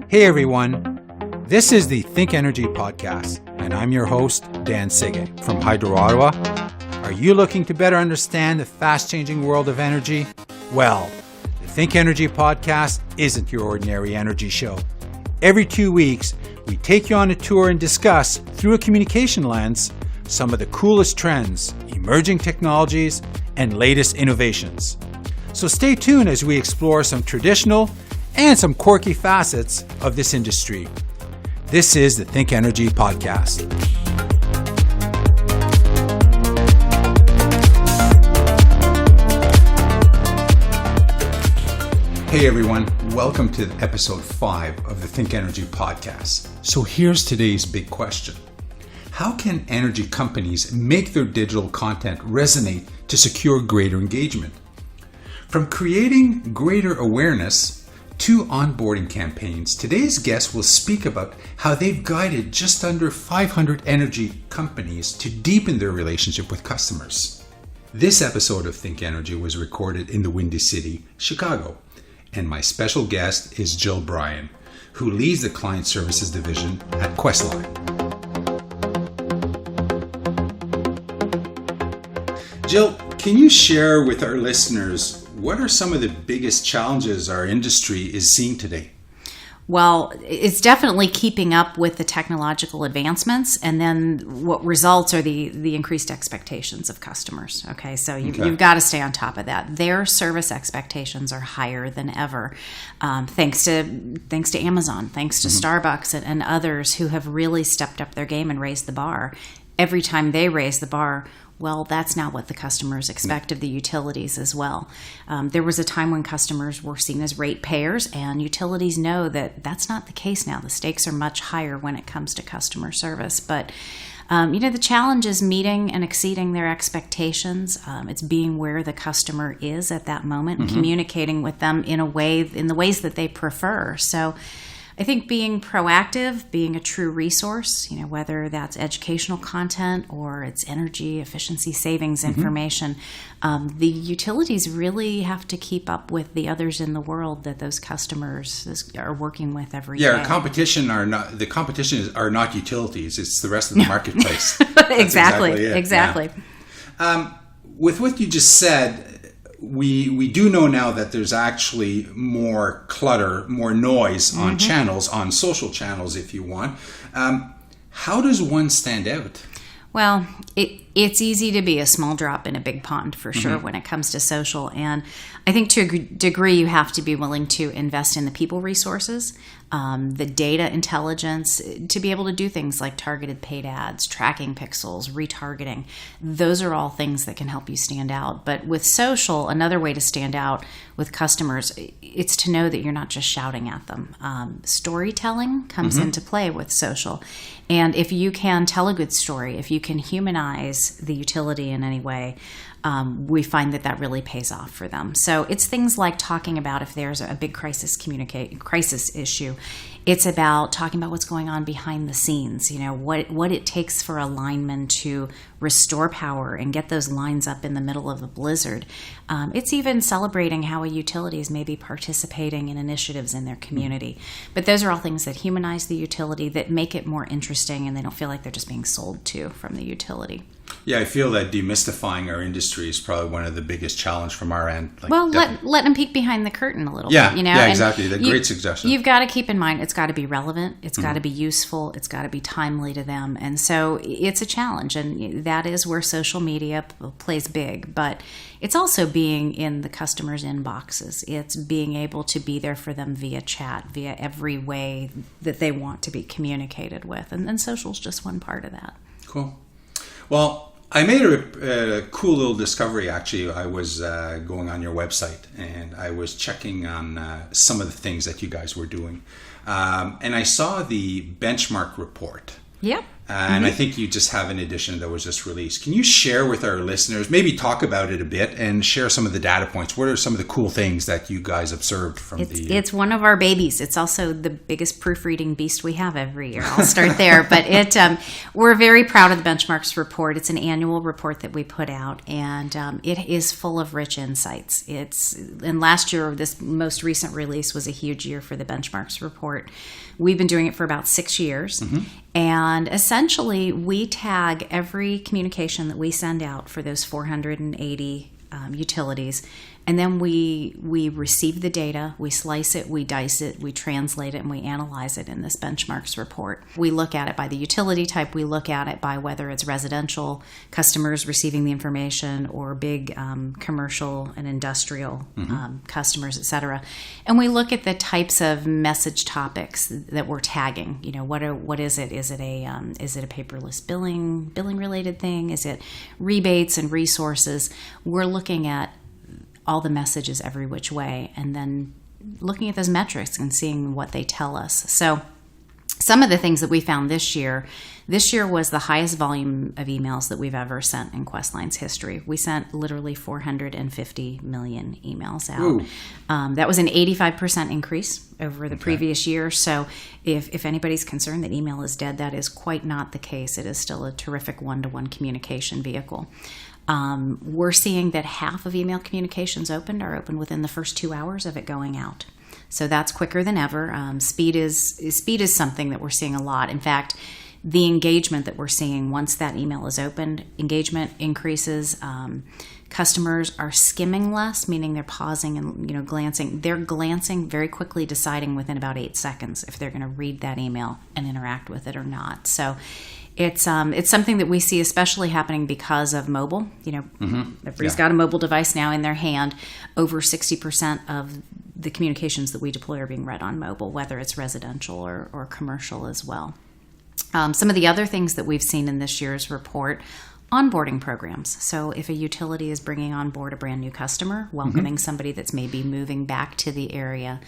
Hey everyone, this is the ThinkEnergy podcast, and I'm your host, Dan Sige from Hydro, Ottawa. Are you looking to better understand the fast-changing world of energy? Well, the ThinkEnergy podcast isn't your ordinary energy show. Every 2 weeks, we take you on a tour and discuss, through a communication lens, some of the coolest trends, emerging technologies, and latest innovations. So stay tuned as we explore some traditional and some quirky facets of this industry. This is the ThinkEnergy podcast. Hey everyone, welcome to episode 5 of the ThinkEnergy podcast. So here's today's big question. How can energy companies make their digital content resonate to secure greater engagement? From creating greater awareness to onboarding campaigns, today's guest will speak about how they've guided just under 500 energy companies to deepen their relationship with customers. This episode of ThinkEnergy was recorded in the Windy City, Chicago, and my special guest is Jill Bryan, who leads the Client Services Division at Questline. Jill, can you share with our listeners what are some of the biggest challenges our industry is seeing today? Well, it's definitely keeping up with the technological advancements, and then what results are the increased expectations of customers. Okay, so you've got to stay on top of that. Their service expectations are higher than ever, thanks to Amazon, thanks to Starbucks and others who have really stepped up their game and raised the bar. Every time they raise the bar, well, that's now what the customers expect of the utilities as well. There was a time when customers were seen as rate payers, and utilities know that that's not the case now. The stakes are much higher when it comes to customer service. But, the challenge is meeting and exceeding their expectations. It's being where the customer is at that moment and communicating with them in the ways that they prefer. So I think being proactive, being a true resource, whether that's educational content or it's energy efficiency savings information, the utilities really have to keep up with the others in the world that those customers are working with every day. Yeah, the competition are not utilities; it's the rest of the marketplace. Exactly. Yeah. With what you just said, we do know now that there's actually more clutter, more noise on channels, on social channels, if you want. How does one stand out? Well, it's easy to be a small drop in a big pond for sure when it comes to social. And I think to a degree you have to be willing to invest in the people resources, the data intelligence to be able to do things like targeted paid ads, tracking pixels, retargeting. Those are all things that can help you stand out. But with social, another way to stand out with customers, it's to know that you're not just shouting at them. Storytelling comes into play with social. And if you can tell a good story, if you can humanize the utility in any way, we find that really pays off for them. So it's things like talking about if there's a big crisis issue. It's about talking about what's going on behind the scenes, what it takes for a lineman to restore power and get those lines up in the middle of a blizzard. It's even celebrating how a utility is maybe participating in initiatives in their community. But those are all things that humanize the utility, that make it more interesting, and they don't feel like they're just being sold to from the utility. Yeah, I feel that demystifying our industry is probably one of the biggest challenges from our end. Let them peek behind the curtain a little bit. Yeah, exactly. That's a great suggestion. You've got to keep in mind it's got to be relevant, it's got to be useful, it's got to be timely to them. And so it's a challenge, and that is where social media plays big. But it's also being in the customers' inboxes. It's being able to be there for them via chat, via every way that they want to be communicated with. And social's just one part of that. Cool. Well, I made a cool little discovery, actually. I was going on your website, and I was checking on some of the things that you guys were doing. And I saw the benchmark report. Yep. And I think you just have an edition that was just released. Can you share with our listeners, maybe talk about it a bit and share some of the data points? What are some of the cool things that you guys observed from It's one of our babies. It's also the biggest proofreading beast we have every year. I'll start there. But we're very proud of the Benchmarks report. It's an annual report that we put out, and it is full of rich insights. And last year, this most recent release was a huge year for the Benchmarks report. We've been doing it for about 6 years. And essentially, we tag every communication that we send out for those 480 utilities. And then we receive the data, we slice it, we dice it, we translate it, and we analyze it in this Benchmarks report. We look at it by the utility type. We look at it by whether it's residential customers receiving the information or big commercial and industrial customers, et cetera. And we look at the types of message topics that we're tagging. You know, what is it? Is it a paperless billing related thing? Is it rebates and resources? We're looking at all the messages every which way, and then looking at those metrics and seeing what they tell us. So some of the things that we found this year was the highest volume of emails that we've ever sent in Questline's history. We sent literally 450 million emails out. That was an 85% increase over the previous year. So if anybody's concerned that email is dead, that is quite not the case. It is still a terrific one-to-one communication vehicle. We're seeing that half of email communications are opened within the first 2 hours of it going out. So that's quicker than ever. Speed is something that we're seeing a lot. In fact, the engagement that we're seeing once that email is opened, engagement increases. Customers are skimming less, meaning they're pausing and glancing. They're glancing very quickly, deciding within about 8 seconds if they're going to read that email and interact with it or not. So it's something that we see especially happening because of mobile. Everybody's got a mobile device now in their hand. Over 60% of the communications that we deploy are being read on mobile, whether it's residential or commercial as well. Some of the other things that we've seen in this year's report: onboarding programs. So if a utility is bringing on board a brand new customer, welcoming somebody that's maybe moving back to the area,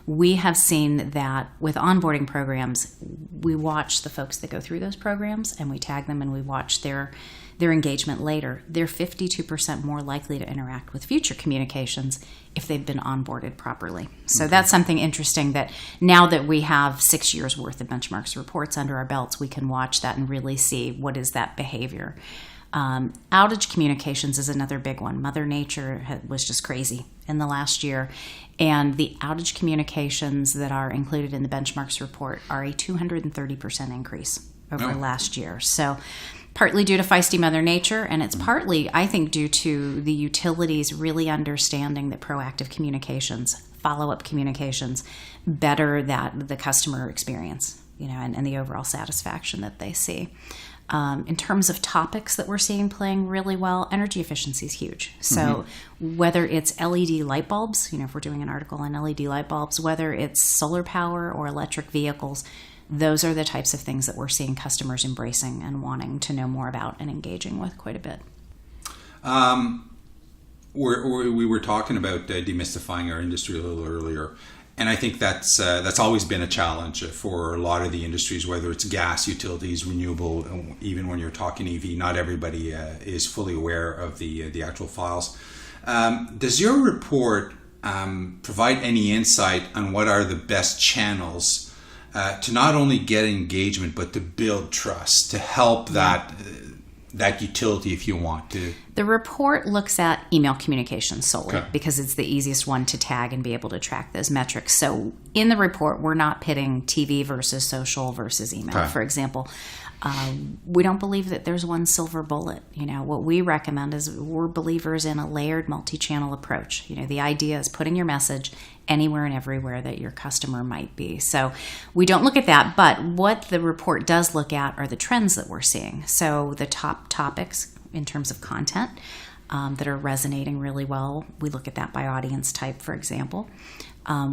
we have seen that with onboarding programs, we watch the folks that go through those programs and we tag them and we watch their engagement later. They're 52% more likely to interact with future communications if they've been onboarded properly. So that's something interesting that now that we have 6 years worth of Benchmarks reports under our belts, we can watch that and really see what is that behavior. Outage communications is another big one. Mother Nature was just crazy in the last year. And the outage communications that are included in the Benchmarks report are a 230% increase over last year. So partly due to feisty Mother Nature, and it's partly, I think, due to the utilities really understanding that proactive communications, follow-up communications, better that the customer experience, and the overall satisfaction that they see. In terms of topics that we're seeing playing really well, energy efficiency is huge. So whether it's LED light bulbs, if we're doing an article on LED light bulbs, whether it's solar power or electric vehicles, those are the types of things that we're seeing customers embracing and wanting to know more about and engaging with quite a bit. We were talking about demystifying our industry a little earlier. And I think that's always been a challenge for a lot of the industries, whether it's gas, utilities, renewable, even when you're talking EV, not everybody is fully aware of the actual files. Does your report provide any insight on what are the best channels to not only get engagement, but to build trust, to help that utility, if you want to? The report looks at email communications solely because it's the easiest one to tag and be able to track those metrics. So in the report, we're not pitting TV versus social versus email, for example. We don't believe that there's one silver bullet. What we recommend is we're believers in a layered multi-channel approach. The idea is putting your message anywhere and everywhere that your customer might be. So we don't look at that, but what the report does look at are the trends that we're seeing. So the top topics in terms of content, that are resonating really well. We look at that by audience type, for example.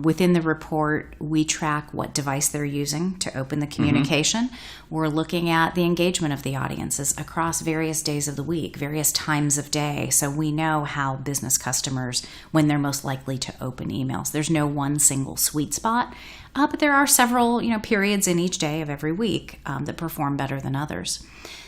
Within the report, we track what device they're using to open the communication. We're looking at the engagement of the audiences across various days of the week, various times of day. So we know how business customers, when they're most likely to open emails. There's no one single sweet spot, but there are several, periods in each day of every week that perform better than others.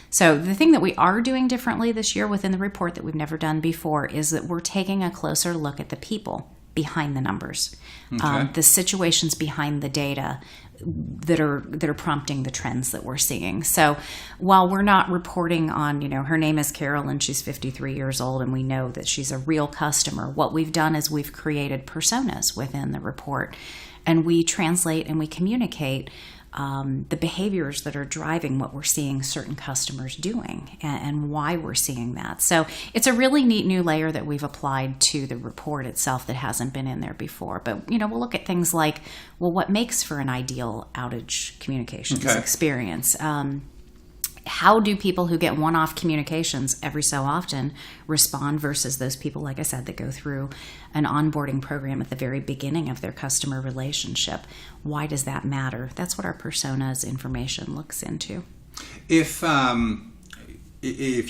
So the thing that we are doing differently this year within the report that we've never done before is that we're taking a closer look at the people behind the numbers, the situations behind the data that are prompting the trends that we're seeing. So while we're not reporting on, her name is Carol and she's 53 years old and we know that she's a real customer, what we've done is we've created personas within the report, and we translate and we communicate the behaviors that are driving what we're seeing certain customers doing and why we're seeing that. So it's a really neat new layer that we've applied to the report itself that hasn't been in there before. But, we'll look at things like, what makes for an ideal outage communications experience? How do people who get one-off communications every so often respond versus those people, like I said, that go through an onboarding program at the very beginning of their customer relationship? Why does that matter? That's what our personas information looks into. If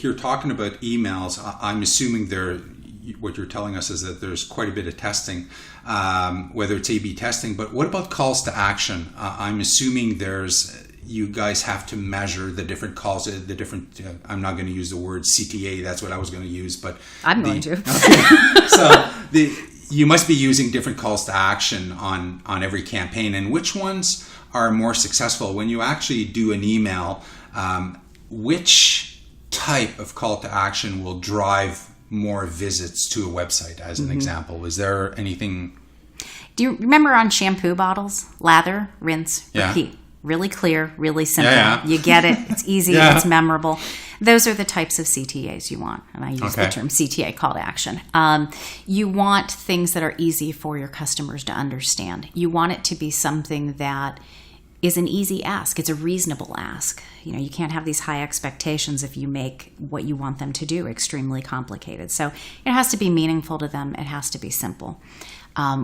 you're talking about emails, I'm assuming what you're telling us is that there's quite a bit of testing, whether it's A/B testing, but what about calls to action? I'm assuming you guys have to measure the different calls, the different, I'm not going to use the word CTA, that's what I was going to use, but... I'm going to. Okay. So you must be using different calls to action on every campaign, and which ones are more successful? When you actually do an email, which type of call to action will drive more visits to a website, as an example? Is there anything... Do you remember on shampoo bottles? Lather, rinse, repeat. Really clear, really simple. You get it. It's easy. It's memorable. Those are the types of CTAs you want. And I use the term CTA, call to action. You want things that are easy for your customers to understand. You want it to be something that is an easy ask. It's a reasonable ask. You can't have these high expectations if you make what you want them to do extremely complicated. So it has to be meaningful to them. It has to be simple.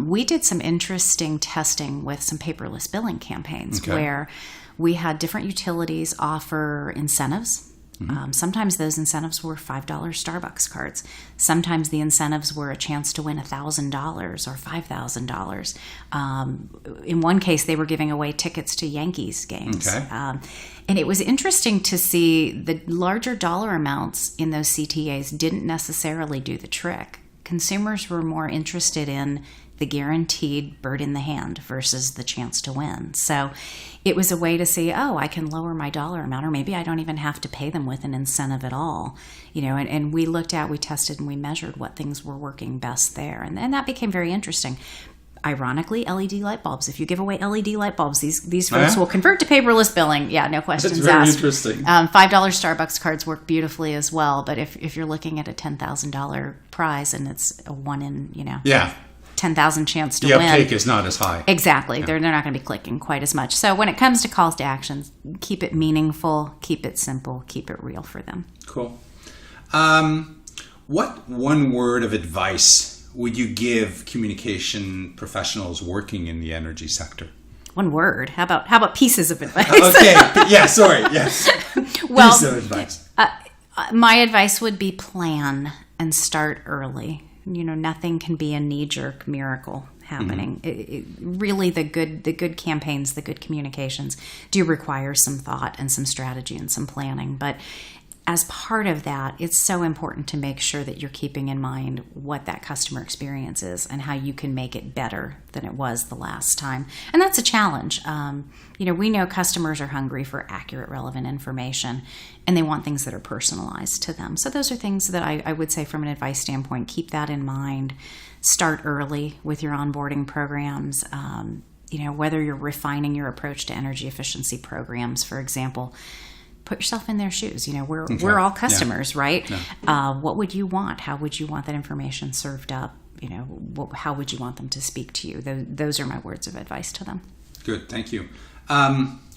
We did some interesting testing with some paperless billing campaigns where we had different utilities offer incentives. Sometimes those incentives were $5 Starbucks cards. Sometimes the incentives were a chance to win $1,000 or $5,000. In one case, they were giving away tickets to Yankees games. And it was interesting to see the larger dollar amounts in those CTAs didn't necessarily do the trick. Consumers were more interested in the guaranteed bird in the hand versus the chance to win. So it was a way to see, I can lower my dollar amount, or maybe I don't even have to pay them with an incentive at all. And we tested and we measured what things were working best there. And that became very interesting. Ironically, LED light bulbs. If you give away LED light bulbs, these folks will convert to paperless billing. Yeah, no questions asked. That's very interesting. $5 Starbucks cards work beautifully as well. But if you're looking at a $10,000 prize and it's a 1 in, 10,000 chance to win. The uptake is not as high. Exactly. Yeah. They're not going to be clicking quite as much. So when it comes to calls to action, keep it meaningful, keep it simple, keep it real for them. Cool. What one word of advice would you give communication professionals working in the energy sector? One word. How about pieces of advice? Okay. Yeah, sorry. Yes. Well, pieces of advice. My advice would be plan and start early. Nothing can be a knee-jerk miracle happening. Really, the good campaigns, the good communications do require some thought and some strategy and some planning. But as part of that, it's so important to make sure that you're keeping in mind what that customer experience is and how you can make it better than it was the last time. And that's a challenge. We know customers are hungry for accurate, relevant information, and they want things that are personalized to them. So those are things that I would say from an advice standpoint, keep that in mind. Start early with your onboarding programs. Whether you're refining your approach to energy efficiency programs, for example, put yourself in their shoes. We're all customers, right? Yeah. What would you want? How would you want that information served up? How would you want them to speak to you? Those are my words of advice to them. Good, thank you.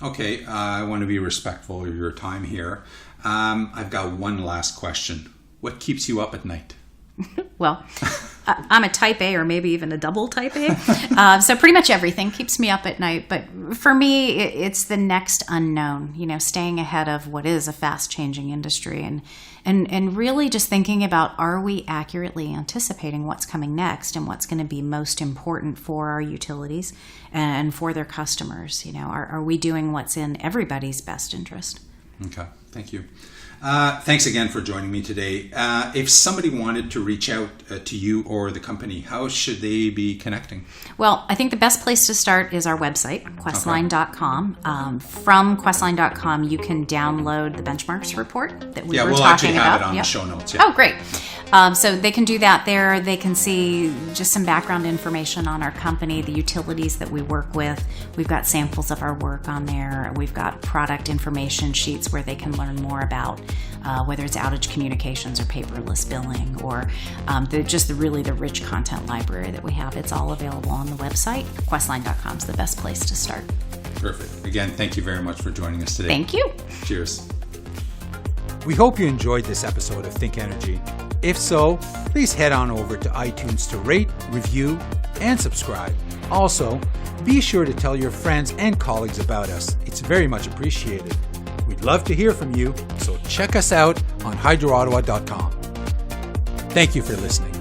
Okay, I want to be respectful of your time here. I've got one last question. What keeps you up at night? well, I'm a type A or maybe even a double type A. So pretty much everything keeps me up at night. But for me, it's the next unknown, staying ahead of what is a fast changing industry and really just thinking about, are we accurately anticipating what's coming next and what's going to be most important for our utilities and for their customers? Are we doing what's in everybody's best interest? Okay, thank you. Thanks again for joining me today. If somebody wanted to reach out to you or the company, how should they be connecting? Well, I think the best place to start is our website, questline.com. From questline.com, you can download the benchmarks report that we were talking about. Yeah, we'll actually have it on the show notes. Yeah. Oh, great. So they can do that there. They can see just some background information on our company, the utilities that we work with. We've got samples of our work on there. We've got product information sheets where they can learn more about whether it's outage communications or paperless billing or the rich content library that we have. It's all available on the website. Questline.com is the best place to start. Perfect. Again, thank you very much for joining us today. Thank you. Cheers. We hope you enjoyed this episode of Think Energy. If so, please head on over to iTunes to rate, review, and subscribe. Also, be sure to tell your friends and colleagues about us. It's very much appreciated. We'd love to hear from you, so check us out on hydroottawa.com. Thank you for listening.